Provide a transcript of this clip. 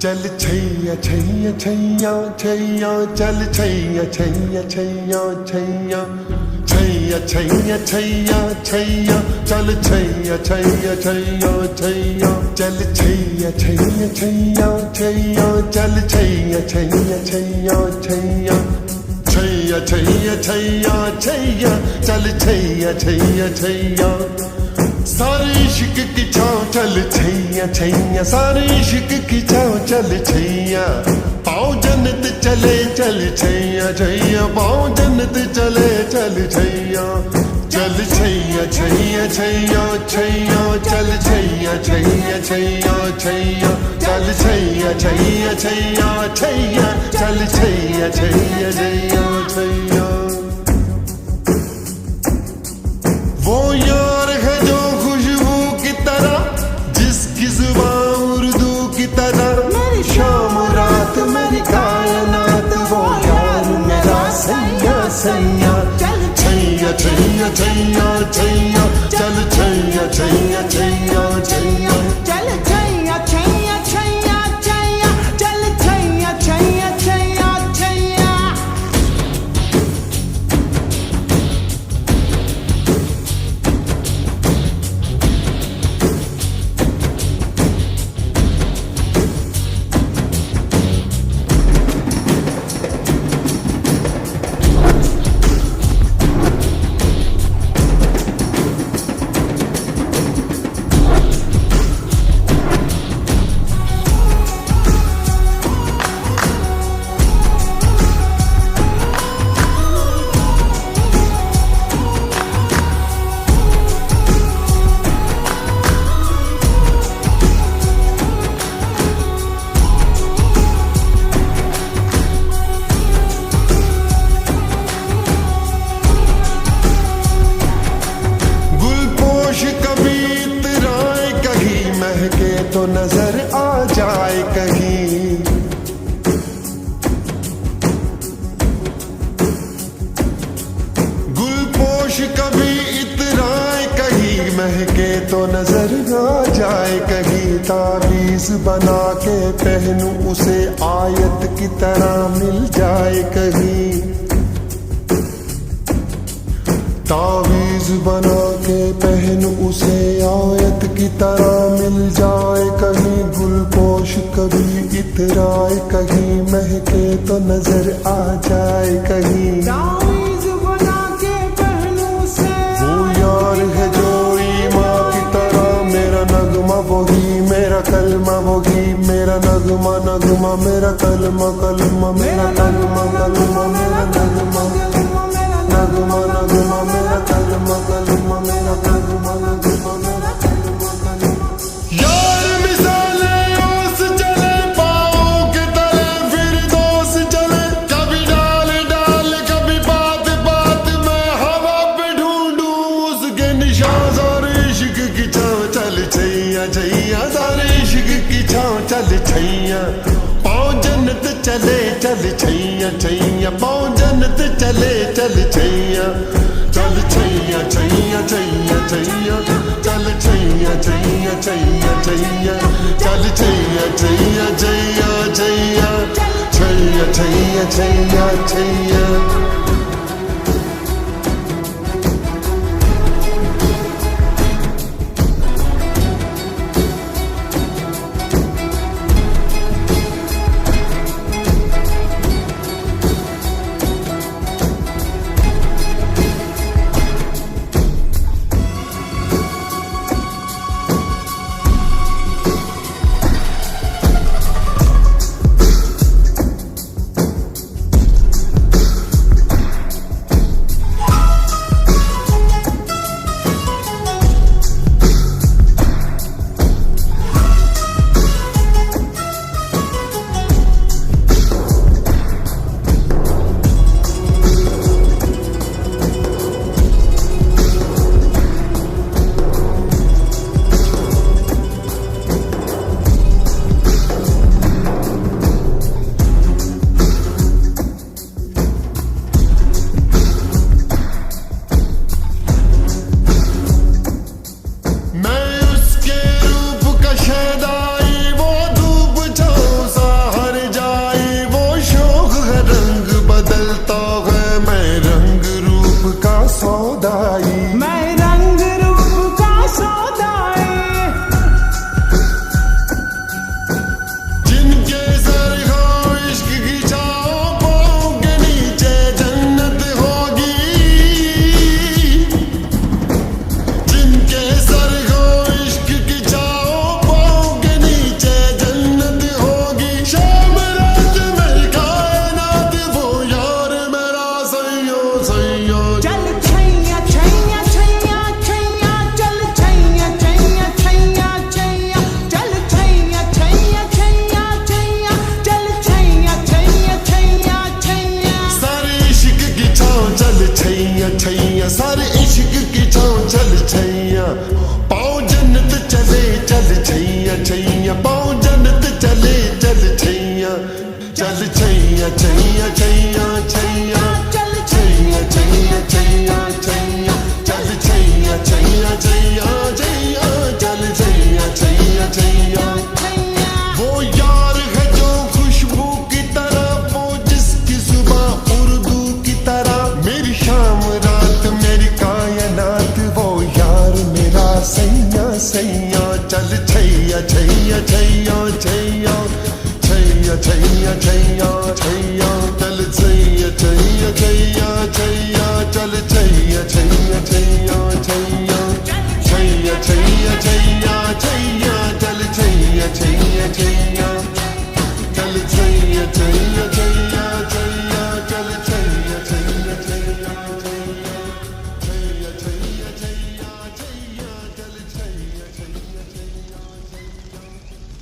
चल छैया छैया छैया छैया चल छैया छैया छैया छैया छैया छैया छैया छैया चल छैया छैया छैया छैया चल छैया छैया छैया छैया चल छैया छैया छैया छैया छैया छैया छैया छैया चल छैया छैया छैया सारे इश्क की छाँव चल छैया छैया सारे इश्क की छाँव चल छैया पाँव जन्नत चले चल छैया छैया पाँव जन्नत चले चल छैया चल छैया छैया छैया छैया चल छैया छैया छैया छैया चल छैया छैया छैया छैया चल छैया छैया छैया छैया वो यार है जो खुशबू की तरह जिसकी जुबान उर्दू की तरह मेरी शाम रात मेरी कायनात वो यार मेरा सैया सैया चल छैया छैया छैया छैया चल छैया छैया छैया छैया चल छैया छैया छैया छैया चल छैया छैया छैया छैया तो नजर आ जाए कहीं गुलपोश कभी इतराए कहीं महके तो नजर आ जाए कहीं ताबीज बना के पहनूं उसे आयत की तरह मिल जाए कहीं तावीज बना के पहन उसे आयत की तरह मिल जाए कहीं गुलपोश कभी इतराए कहीं महके तो नजर आ जाए कहीं तावीज़ बना के पहनूं उसे वो यार है जो ईमां की तरह मेरा नगमा वही मेरा कलमा वही मेरा नगमा नगमा मेरा कलमा कलमा मेरा नगमा कलमा मेरा नगमा नगमा नगमा मेरा कलमा कलमा मेरा नगमा नगमा मेरा कलमा कलमा यार मिसाले ओस चले पाँव के तले फिर दोस्त चले कभी डाल डाल कभी बात बात में हवा पे ढूंढूं उसके निशान सारे इश्क की छाँव चल छैया छैया सारे इश्क की छाँव चल छैया पाँव जन्नत चले चल छैया छैया पाँव जन्नत चले चल छैया चल छैया छैया छैया छैया चल छैया छैया छैया छैया चल छैया छैया छैया छैया छैया छैया छैया छैया चल छैया छैया सारे इश्क की छाँव चल छैया पाँव जन्नत चले चल छैया छैया पाँव जन्नत चले चल छैया चल छैया छैया छैया छैया चल छैया छैया छैया छैया चल छैया छैया छैया छैया चल छैया छैया छैया छैया वो यार है जो खुशबू की तरह वो जिसकी सुबह उर्दू की तरह मेरी शाम रात मेरी कायनात वो यार मेरा सैया सैया चल छैया छैया छैया छैया छैया छैया छैया छैया चल छैया छैया छैया छैया